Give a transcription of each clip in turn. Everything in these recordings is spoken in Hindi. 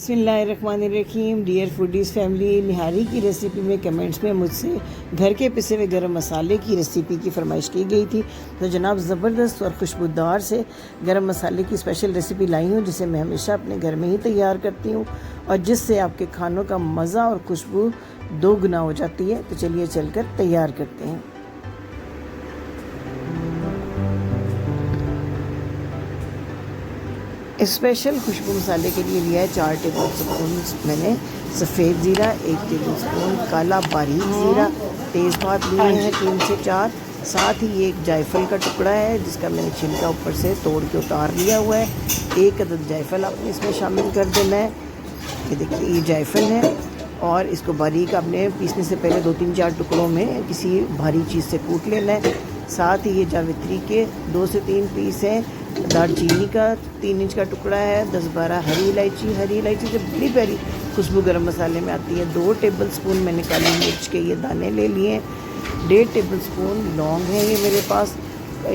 बिस्मिल्लाहिर्रहमानिर्रहीम। डियर फूडीज़ फैमिली, निहारी की रेसिपी में कमेंट्स में मुझसे घर के पिसे हुए गरम मसाले की रेसिपी की फरमाइश की गई थी। तो जनाब ज़बरदस्त और खुशबूदार से गरम मसाले की स्पेशल रेसिपी लाई हूँ, जिसे मैं हमेशा अपने घर में ही तैयार करती हूँ और जिससे आपके खानों का मज़ा और खुशबू दो गुना हो जाती है। तो चलिए चलकर तैयार करते हैं। स्पेशल खुशबू मसाले के लिए लिया है 4 टेबल स्पून मैंने सफ़ेद ज़ीरा, 1 टेबल स्पून काला बारीक ज़ीरा, तेज़पात लिए हैं 3 से 4, साथ ही ये एक जायफल का टुकड़ा है जिसका मैंने छिलका ऊपर से तोड़ के उतार लिया हुआ है। 1 अदद जायफल आपने इसमें शामिल कर देना है। ये देखिए, ये जायफल है और इसको बारीक आपने पीसने से पहले 2-3-4 टुकड़ों में किसी भारी चीज़ से कूट लेना है। साथ ही ये जावित्री के 2 से 3 पीस हैं। दालचीनी का 3 इंच का टुकड़ा है। 10-12 हरी इलायची से बड़ी प्यारी खुशबू गरम मसाले में आती है। 2 टेबल स्पून मैंने काली मिर्च के ये दाने ले लिए हैं। 1.5 टेबल स्पून लौंग है ये मेरे पास।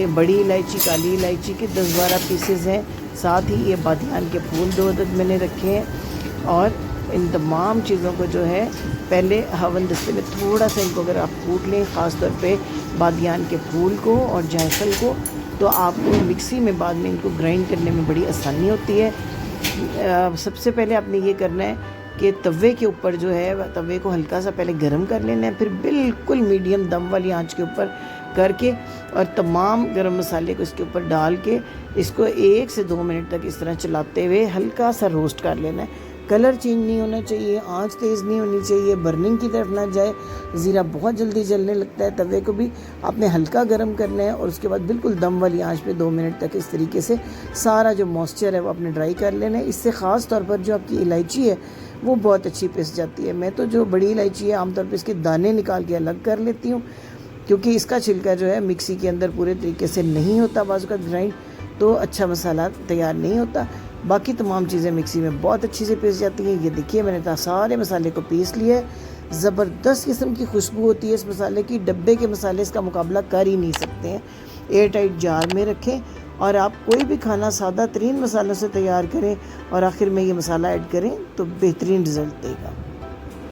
बड़ी इलायची, काली इलायची के 10-12 पीसेस हैं। साथ ही ये बादियान के फूल 2 अदद मैंने रखे हैं। और इन तमाम चीज़ों को जो है पहले हवन दस्ते में थोड़ा सा इनको अगर आप कूट लें, ख़ास तौर पे बादियान के फूल को और जायफल को, तो आपको मिक्सी में बाद में इनको ग्राइंड करने में बड़ी आसानी होती है। सबसे पहले आपने ये करना है कि तवे के ऊपर जो है, तवे को हल्का सा पहले गर्म कर लेना है, फिर बिल्कुल मीडियम दम वाली आंच के ऊपर करके और तमाम गरम मसाले को इसके ऊपर डाल के इसको 1 से 2 मिनट तक इस तरह चलाते हुए हल्का सा रोस्ट कर लेना है। कलर चेंज नहीं होना चाहिए, आंच तेज़ नहीं होनी चाहिए, बर्निंग की तरफ ना जाए। ज़ीरा बहुत जल्दी जलने लगता है। तवे को भी आपने हल्का गर्म करना है और उसके बाद बिल्कुल दम वाली आंच पे 2 मिनट तक इस तरीके से सारा जो मॉइस्चर है वो आपने ड्राई कर लेना है। इससे ख़ास तौर पर जो आपकी इलायची है वो बहुत अच्छी पिस जाती है। मैं तो जो बड़ी इलायची है आमतौर पर इसके दाने निकाल के अलग कर लेती हूँ, क्योंकि इसका छिलका जो है मिक्सी के अंदर पूरे तरीके से नहीं होता बाज़ का ग्राइंड, तो अच्छा मसाला तैयार नहीं होता। बाकी तमाम चीज़ें मिक्सी में बहुत अच्छी से पीस जाती हैं। ये देखिए, मैंने सारे मसाले को पीस लिया है। ज़बरदस्त किस्म की खुशबू होती है इस मसाले की। डब्बे के मसाले इसका मुकाबला कर ही नहीं सकते हैं। एयर टाइट जार में रखें और आप कोई भी खाना सादा तरीन मसालों से तैयार करें और आखिर में ये मसाला ऐड करें तो बेहतरीन रिज़ल्ट देगा।